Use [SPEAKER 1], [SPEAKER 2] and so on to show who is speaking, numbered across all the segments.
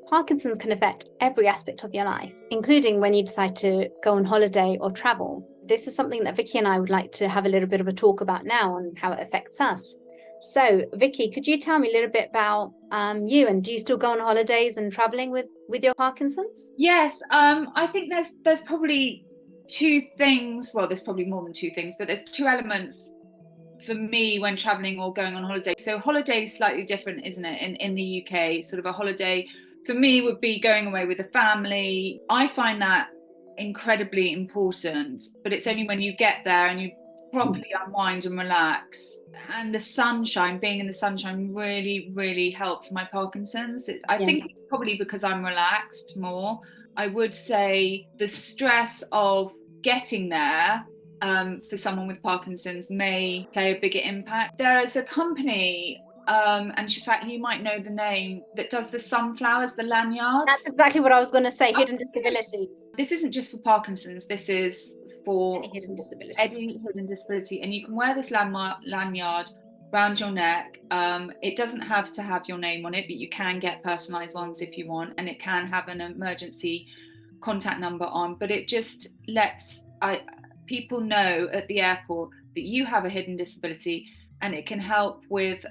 [SPEAKER 1] Parkinson's can affect every aspect of your life, including when you decide to go on holiday or travel. This is something that Vicky and I would like to have a little bit of a talk about now on how it affects us. So, Vicky, could you tell me a little bit about you, and do you still go on holidays and traveling with your Parkinson's?
[SPEAKER 2] Yes, I think there's probably two things. Well, there's probably more than two things, but there's two elements for me when traveling or going on holiday. So holiday is slightly different, isn't it? In the UK, sort of a holiday for me would be going away with a family. I find that incredibly important, but it's only when you get there and you properly unwind and relax. And the sunshine, being in the sunshine really, really helps my Parkinson's. I
[SPEAKER 1] Yeah.
[SPEAKER 2] think it's probably because I'm relaxed more. I would say the stress of getting there for someone with Parkinson's may play a bigger impact. There is a company, and Shafaq, you might know the name, that does the sunflowers, the
[SPEAKER 1] That's
[SPEAKER 2] lanyards.
[SPEAKER 1] exactly what I was going to say,
[SPEAKER 2] Oh,
[SPEAKER 1] hidden disabilities.
[SPEAKER 2] this isn't just for Parkinson's, this is
[SPEAKER 1] Any
[SPEAKER 2] for
[SPEAKER 1] hidden disability.
[SPEAKER 2] any hidden disability. And you can wear this lanyard around your neck. It doesn't have to have your name on it, but you can get personalized ones if you want, and it can have an emergency contact number on, but it just lets people know at the airport that you have a hidden disability, and it can help with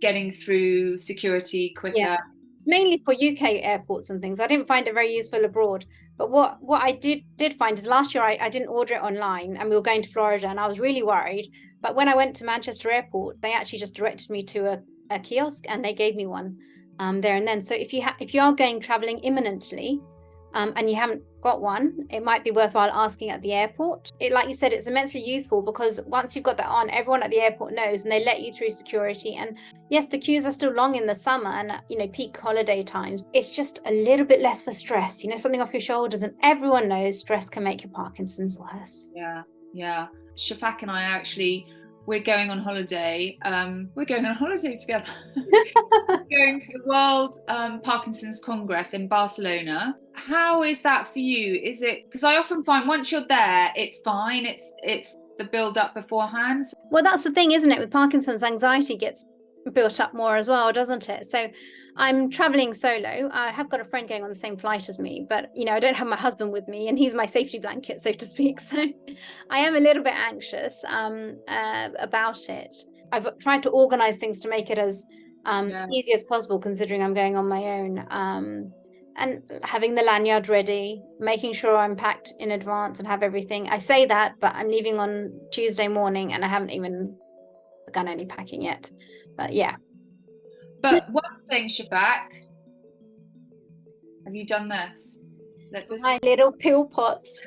[SPEAKER 2] getting through security quicker.
[SPEAKER 1] Yeah, it's mainly for UK airports and things. I didn't find it very useful abroad. But what I did find is last year I didn't order it online, and we were going to Florida, and I was really worried. But when I went to Manchester Airport, they actually just directed me to a kiosk, and they gave me one there and then. So if you are going traveling imminently, and you haven't got one, it might be worthwhile asking at the airport. Like you said, it's immensely useful because once you've got that on, everyone at the airport knows, and they let you through security. And yes, the queues are still long in the summer and peak holiday times. It's just a little bit less for stress, something off your shoulders, and everyone knows stress can make your Parkinson's worse.
[SPEAKER 2] Yeah. Shafaq and I actually, we're going on holiday. We're going on holiday together. Going to the World Parkinson's Congress in Barcelona. How is that for you? Is it, because I often find once you're there, it's fine. It's the build up beforehand.
[SPEAKER 1] Well, that's the thing, isn't it? With Parkinson's, anxiety gets built up more as well, doesn't it? So I'm traveling solo. I have got a friend going on the same flight as me, but I don't have my husband with me, and he's my safety blanket, so to speak. So I am a little bit anxious about it. I've tried to organize things to make it as easy as possible, considering I'm going on my own. And having the lanyard ready, making sure I'm packed in advance and have everything. I say that, but I'm leaving on Tuesday morning, and I haven't even begun any packing yet. But yeah.
[SPEAKER 2] But one thing, Shafaq, have you done this?
[SPEAKER 1] My little pill pots.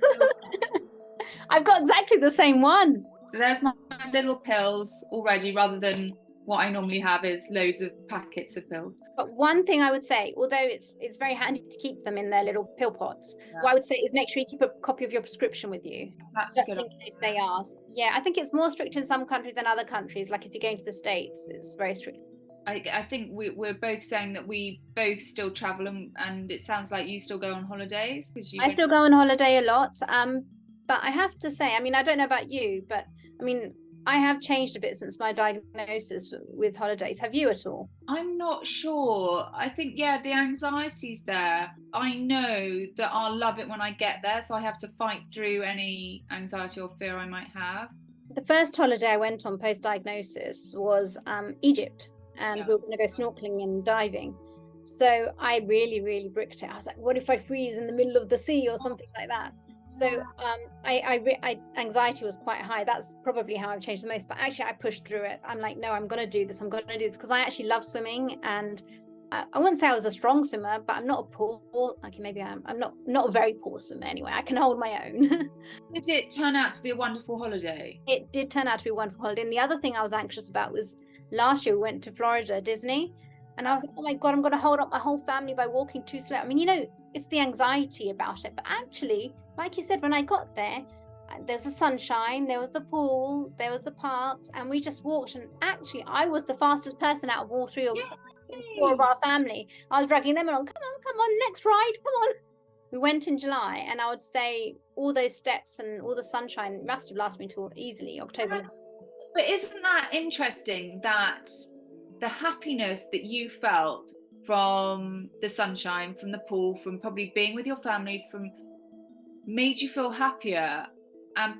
[SPEAKER 1] I've got exactly the same one.
[SPEAKER 2] There's my little pills already, rather than what I normally have is loads of packets of pills.
[SPEAKER 1] But one thing I would say, although it's very handy to keep them in their little pill pots, what I would say is make sure you keep a copy of your prescription with you.
[SPEAKER 2] That's
[SPEAKER 1] just in case they ask. Yeah, I think it's more strict in some countries than other countries. Like if you're going to the States, it's very strict.
[SPEAKER 2] I think we're both saying that we both still travel, and it sounds like you still go on holidays.
[SPEAKER 1] I still go on holiday a lot. But I have to say, I don't know about you, but I have changed a bit since my diagnosis with holidays. Have you at all?
[SPEAKER 2] I'm not sure. I think, the anxiety's there. I know that I'll love it when I get there, so I have to fight through any anxiety or fear I might have.
[SPEAKER 1] The first holiday I went on post-diagnosis was Egypt, and we were going to go snorkeling and diving. So I really, really bricked it. I was like, what if I freeze in the middle of the sea or something like that? So anxiety was quite high. That's probably how I've changed the most. But actually, I pushed through it. I'm like, no, I'm going to do this. I'm going to do this because I actually love swimming, and I wouldn't say I was a strong swimmer, but I'm not a poor. Okay, maybe I am. I'm not a very poor swimmer anyway. I can hold my own.
[SPEAKER 2] Did it turn out to be a wonderful holiday?
[SPEAKER 1] It did turn out to be a wonderful holiday. And the other thing I was anxious about was last year we went to Florida, Disney. And I was like, oh my God, I'm going to hold up my whole family by walking too slow. It's the anxiety about it. But actually, like you said, when I got there, there's the sunshine, there was the pool, there was the parks, and we just walked. And actually, I was the fastest person out of all four of our family. I was dragging them along. Come on, next ride, come on. We went in July, and I would say all those steps and all the sunshine must have lasted me till easily October.
[SPEAKER 2] But isn't that interesting that the happiness that you felt from the sunshine, from the pool, from probably being with your family, from made you feel happier and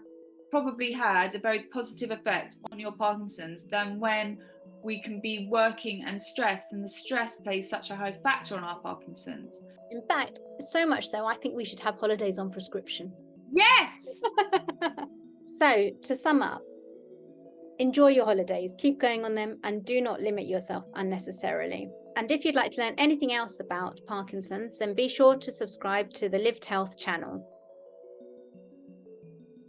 [SPEAKER 2] probably had a very positive effect on your Parkinson's than when we can be working and stressed, and the stress plays such a high factor on our Parkinson's.
[SPEAKER 1] In fact, so much so, I think we should have holidays on prescription.
[SPEAKER 2] Yes!
[SPEAKER 1] So, to sum up, enjoy your holidays, keep going on them, and do not limit yourself unnecessarily. And if you'd like to learn anything else about Parkinson's, then be sure to subscribe to the LivedHealth channel.